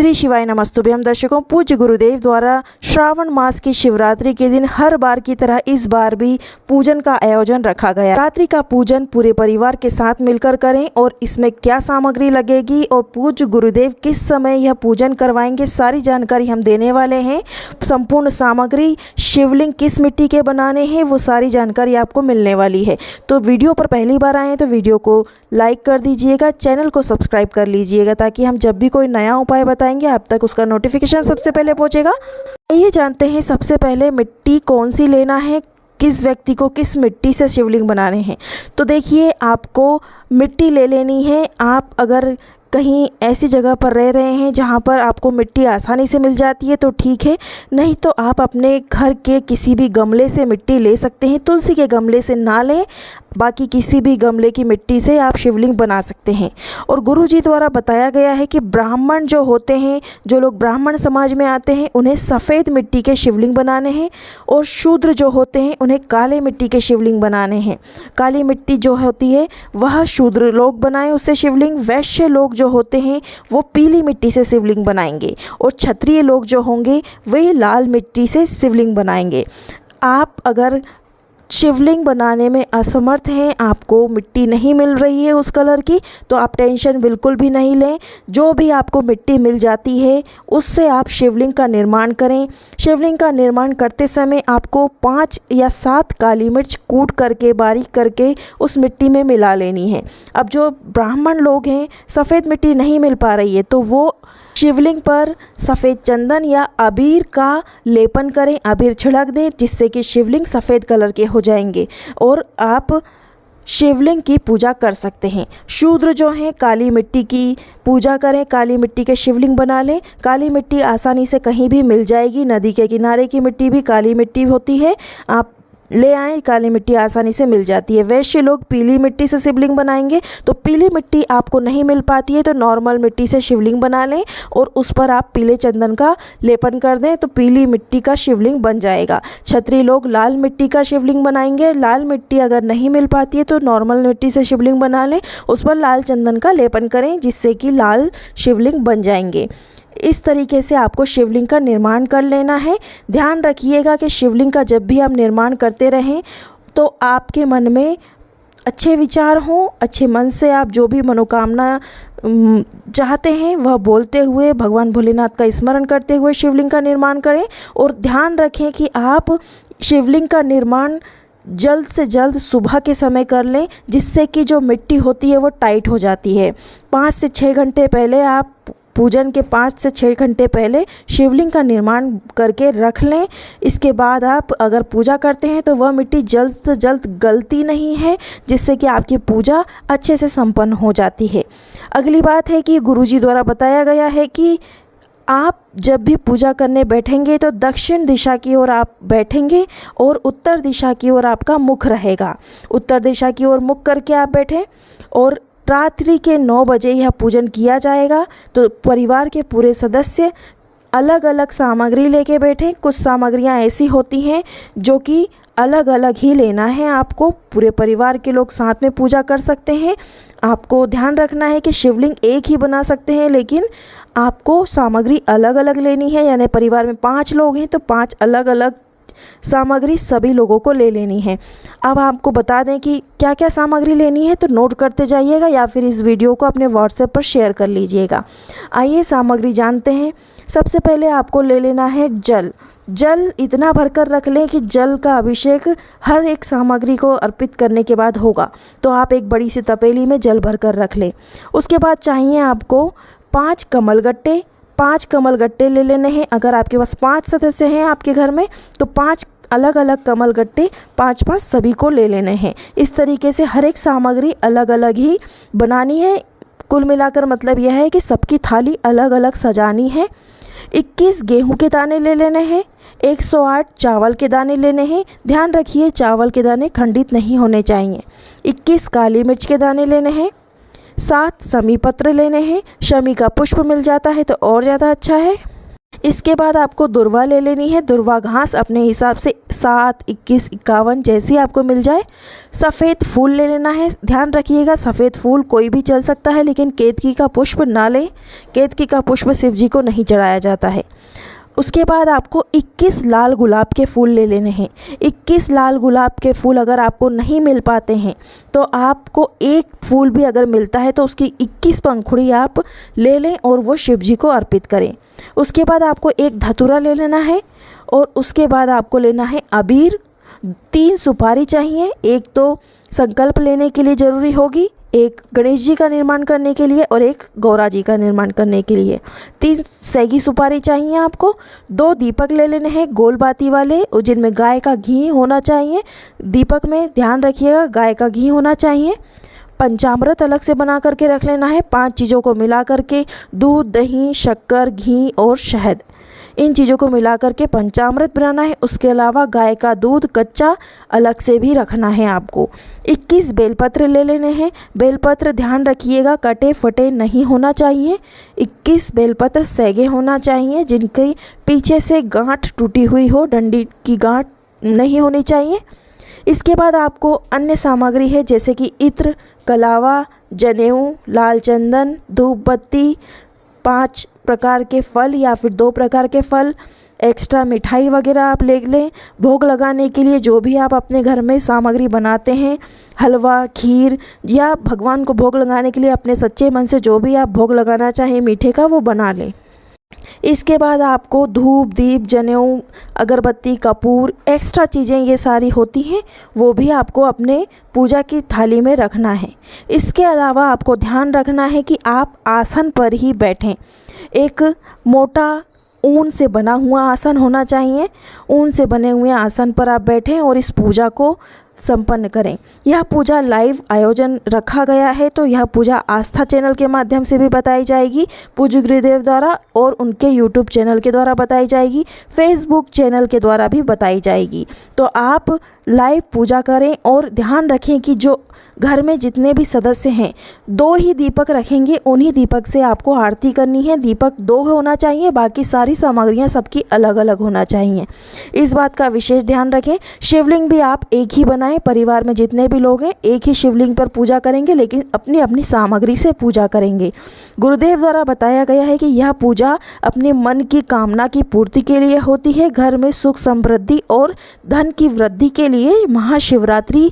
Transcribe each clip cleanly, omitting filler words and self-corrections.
श्री शिवाय नमस्तुभ्यम दर्शकों, पूज्य गुरुदेव द्वारा श्रावण मास की शिवरात्रि के दिन हर बार की तरह इस बार भी पूजन का आयोजन रखा गया। रात्रि का पूजन पूरे परिवार के साथ मिलकर करें और इसमें क्या सामग्री लगेगी और पूज्य गुरुदेव किस समय यह पूजन करवाएंगे, सारी जानकारी हम देने वाले हैं। संपूर्ण सामग्री, शिवलिंग किस मिट्टी के बनाने हैं, वो सारी जानकारी आपको मिलने वाली है। तो वीडियो पर पहली बार आए तो वीडियो को लाइक कर दीजिएगा, चैनल को सब्सक्राइब कर लीजिएगा ताकि हम जब भी कोई नया उपाय बताएंगे आप तक उसका नोटिफिकेशन सबसे पहले पहुंचेगा। ये जानते हैं सबसे पहले मिट्टी कौन सी लेना है, किस व्यक्ति को किस मिट्टी से शिवलिंग बनाने हैं। तो देखिए, आपको मिट्टी ले लेनी है। आप अगर कहीं ऐसी जगह पर रह रहे हैं जहाँ पर आपको मिट्टी आसानी से मिल जाती है तो ठीक है, नहीं तो आप अपने घर के किसी भी गमले से मिट्टी ले सकते हैं। तुलसी के गमले से ना लें, बाकी किसी भी गमले की मिट्टी से आप शिवलिंग बना सकते हैं। और गुरुजी द्वारा बताया गया है कि ब्राह्मण जो होते हैं, जो लोग ब्राह्मण समाज में आते हैं, उन्हें सफ़ेद मिट्टी के शिवलिंग बनाने हैं और शूद्र जो होते हैं उन्हें काले मिट्टी के शिवलिंग बनाने हैं। काली मिट्टी जो होती है वह शूद्र लोग बनाएं उससे शिवलिंग, वैश्य लोग जो होते हैं वो पीली मिट्टी से शिवलिंग बनाएंगे और क्षत्रिय लोग जो होंगे वे लाल मिट्टी से शिवलिंग बनाएंगे। आप अगर शिवलिंग बनाने में असमर्थ हैं, आपको मिट्टी नहीं मिल रही है उस कलर की, तो आप टेंशन बिल्कुल भी नहीं लें। जो भी आपको मिट्टी मिल जाती है उससे आप शिवलिंग का निर्माण करें। शिवलिंग का निर्माण करते समय आपको 5 या 7 काली मिर्च कूट करके, बारीक करके उस मिट्टी में मिला लेनी है। अब जो ब्राह्मण लोग हैं, सफ़ेद मिट्टी नहीं मिल पा रही है तो वो शिवलिंग पर सफ़ेद चंदन या अबीर का लेपन करें, अबीर छिड़क दें जिससे कि शिवलिंग सफ़ेद कलर के हो जाएंगे और आप शिवलिंग की पूजा कर सकते हैं। शूद्र जो हैं काली मिट्टी की पूजा करें, काली मिट्टी के शिवलिंग बना लें। काली मिट्टी आसानी से कहीं भी मिल जाएगी, नदी के किनारे की मिट्टी भी काली मिट्टी होती है, आप ले आएँ, काली मिट्टी आसानी से मिल जाती है। वैश्य लोग पीली मिट्टी से शिवलिंग बनाएंगे, तो पीली मिट्टी आपको नहीं मिल पाती है तो नॉर्मल मिट्टी से शिवलिंग बना लें और उस पर आप पीले चंदन का लेपन कर दें तो पीली मिट्टी का शिवलिंग बन जाएगा। क्षत्रिय लोग लाल मिट्टी का शिवलिंग बनाएंगे। लाल मिट्टी अगर नहीं मिल पाती है तो नॉर्मल मिट्टी से शिवलिंग बना लें, उस पर लाल चंदन का लेपन करें जिससे कि लाल शिवलिंग बन जाएंगे। इस तरीके से आपको शिवलिंग का निर्माण कर लेना है। ध्यान रखिएगा कि शिवलिंग का जब भी आप निर्माण करते रहें तो आपके मन में अच्छे विचार हों, अच्छे मन से आप जो भी मनोकामना चाहते हैं वह बोलते हुए, भगवान भोलेनाथ का स्मरण करते हुए शिवलिंग का निर्माण करें। और ध्यान रखें कि आप शिवलिंग का निर्माण जल्द से जल्द सुबह के समय कर लें जिससे कि जो मिट्टी होती है वो टाइट हो जाती है। 5 से 6 घंटे पहले आप पूजन के 5 से 6 घंटे पहले शिवलिंग का निर्माण करके रख लें। इसके बाद आप अगर पूजा करते हैं तो वह मिट्टी जल्द से जल्द गलती नहीं है जिससे कि आपकी पूजा अच्छे से संपन्न हो जाती है। अगली बात है कि गुरुजी द्वारा बताया गया है कि आप जब भी पूजा करने बैठेंगे तो दक्षिण दिशा की ओर आप बैठेंगे और उत्तर दिशा की ओर आपका मुख रहेगा। उत्तर दिशा की ओर मुख करके आप बैठें और रात्रि के 9 बजे यह पूजन किया जाएगा। तो परिवार के पूरे सदस्य अलग अलग सामग्री लेके बैठें। कुछ सामग्रियां ऐसी होती हैं जो कि अलग अलग ही लेना है आपको, पूरे परिवार के लोग साथ में पूजा कर सकते हैं। आपको ध्यान रखना है कि शिवलिंग एक ही बना सकते हैं लेकिन आपको सामग्री अलग अलग लेनी है। यानी परिवार में 5 लोग हैं तो 5 अलग अलग सामग्री सभी लोगों को ले लेनी है। अब आपको बता दें कि क्या क्या सामग्री लेनी है तो नोट करते जाइएगा या फिर इस वीडियो को अपने व्हाट्सएप पर शेयर कर लीजिएगा। आइए सामग्री जानते हैं। सबसे पहले आपको ले लेना है जल। जल इतना भरकर रख लें कि जल का अभिषेक हर एक सामग्री को अर्पित करने के बाद होगा, तो आप एक बड़ी सी तपेली में जल भरकर रख लें। उसके बाद चाहिए आपको 5 कमलगट्टे। 5 कमलगट्टे ले लेने हैं। अगर आपके पास 5 सदस्य हैं आपके घर में तो 5 अलग अलग कमलगट्टे 5-5 सभी को ले लेने हैं। इस तरीके से हर एक सामग्री अलग अलग ही बनानी है। कुल मिलाकर मतलब यह है कि सबकी थाली अलग अलग सजानी है। 21 गेहूं के दाने ले लेने हैं। 108 चावल के दाने लेने हैं। ध्यान रखिए चावल के दाने खंडित नहीं होने चाहिए। 21 काली मिर्च के दाने लेने हैं। 7 शमी पत्र लेने हैं। शमी का पुष्प मिल जाता है तो और ज़्यादा अच्छा है। इसके बाद आपको दुर्वा ले लेनी है। दुर्वा घास अपने हिसाब से 7, 21, 51 जैसी आपको मिल जाए। सफ़ेद फूल ले लेना है। ध्यान रखिएगा सफ़ेद फूल कोई भी चल सकता है, लेकिन केतकी का पुष्प ना लें। केतकी का पुष्प शिव जी को नहीं चढ़ाया जाता है। उसके बाद आपको 21 लाल गुलाब के फूल ले लेने हैं। 21 लाल गुलाब के फूल अगर आपको नहीं मिल पाते हैं तो आपको एक फूल भी अगर मिलता है तो उसकी 21 पंखुड़ी आप ले लें और वो शिव जी को अर्पित करें। उसके बाद आपको एक धतूरा ले लेना है और उसके बाद आपको लेना है अबीर। 3 सुपारी चाहिए। एक तो संकल्प लेने के लिए ज़रूरी होगी, एक गणेश जी का निर्माण करने के लिए और एक गौरा जी का निर्माण करने के लिए। 3 सैगी सुपारी चाहिए आपको। 2 दीपक ले लेने हैं गोल बाती वाले, जिनमें गाय का घी होना चाहिए। दीपक में ध्यान रखिएगा गाय का घी होना चाहिए। पंचामृत अलग से बना करके रख लेना है। 5 चीज़ों को मिला करके, दूध, दही, शक्कर, घी और शहद, इन चीज़ों को मिला करके पंचामृत बनाना है। उसके अलावा गाय का दूध कच्चा अलग से भी रखना है आपको। 21 बेलपत्र ले लेने हैं। बेलपत्र ध्यान रखिएगा कटे फटे नहीं होना चाहिए। 21 बेलपत्र सैगे होना चाहिए, जिनके पीछे से गांठ टूटी हुई हो, डंडी की गांठ नहीं होनी चाहिए। इसके बाद आपको अन्य सामग्री है जैसे कि इत्र, कलावा, जनेऊ, लाल चंदन, धूप बत्ती, 5 प्रकार के फल या फिर 2 प्रकार के फल, एक्स्ट्रा मिठाई वगैरह आप ले लें। भोग लगाने के लिए जो भी आप अपने घर में सामग्री बनाते हैं, हलवा, खीर, या भगवान को भोग लगाने के लिए अपने सच्चे मन से जो भी आप भोग लगाना चाहें मीठे का, वो बना लें। इसके बाद आपको धूप, दीप, जनेऊ, अगरबत्ती, कपूर, एक्स्ट्रा चीज़ें ये सारी होती हैं, वो भी आपको अपने पूजा की थाली में रखना है। इसके अलावा आपको ध्यान रखना है कि आप आसन पर ही बैठें। एक मोटा ऊन से बना हुआ आसन होना चाहिए। ऊन से बने हुए आसन पर आप बैठें और इस पूजा को संपन्न करें। यह पूजा लाइव आयोजन रखा गया है, तो यह पूजा आस्था चैनल के माध्यम से भी बताई जाएगी पूज्य गुरुदेव द्वारा, और उनके यूट्यूब चैनल के द्वारा बताई जाएगी, फेसबुक चैनल के द्वारा भी बताई जाएगी। तो आप लाइव पूजा करें और ध्यान रखें कि जो घर में जितने भी सदस्य हैं 2 ही दीपक रखेंगे, उन्हीं दीपक से आपको आरती करनी है। दीपक 2 होना चाहिए, बाकी सारी सामग्रियां सबकी अलग अलग होना चाहिए। इस बात का विशेष ध्यान रखें। शिवलिंग भी आप एक ही बनाएं। परिवार में जितने भी लोग हैं एक ही शिवलिंग पर पूजा करेंगे, लेकिन अपनी अपनी सामग्री से पूजा करेंगे। गुरुदेव द्वारा बताया गया है कि यह पूजा अपने मन की कामना की पूर्ति के लिए होती है। घर में सुख समृद्धि और धन की वृद्धि के लिए महाशिवरात्रि,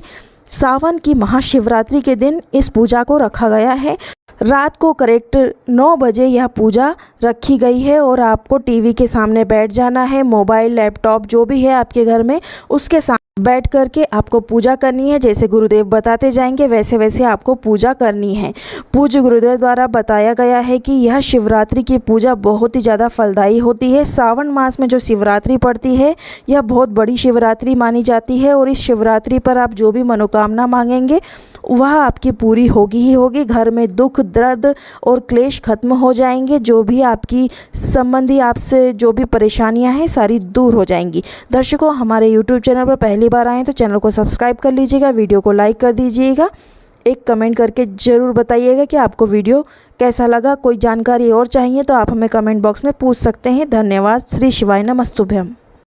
सावन की महाशिवरात्रि के दिन इस पूजा को रखा गया है। रात को करेक्ट 9 बजे यह पूजा रखी गई है और आपको टीवी के सामने बैठ जाना है। मोबाइल, लैपटॉप जो भी है आपके घर में, उसके सामने बैठ करके आपको पूजा करनी है। जैसे गुरुदेव बताते जाएंगे वैसे वैसे आपको पूजा करनी है। पूज्य गुरुदेव द्वारा बताया गया है कि यह शिवरात्रि की पूजा बहुत ही ज़्यादा फलदायी होती है। सावन मास में जो शिवरात्रि पड़ती है यह बहुत बड़ी शिवरात्रि मानी जाती है, और इस शिवरात्रि पर आप जो भी मनोकामना मांगेंगे वह आपकी पूरी होगी ही होगी। घर में दुख, दर्द और क्लेश खत्म हो जाएंगे। जो भी आपकी संबंधी आपसे जो भी परेशानियां हैं सारी दूर हो जाएंगी। दर्शकों, हमारे YouTube चैनल पर पहली बार आएँ तो चैनल को सब्सक्राइब कर लीजिएगा, वीडियो को लाइक कर दीजिएगा, एक कमेंट करके ज़रूर बताइएगा कि आपको वीडियो कैसा लगा। कोई जानकारी और चाहिए तो आप हमें कमेंट बॉक्स में पूछ सकते हैं। धन्यवाद। श्री शिवाय नमस्तुभ्यम।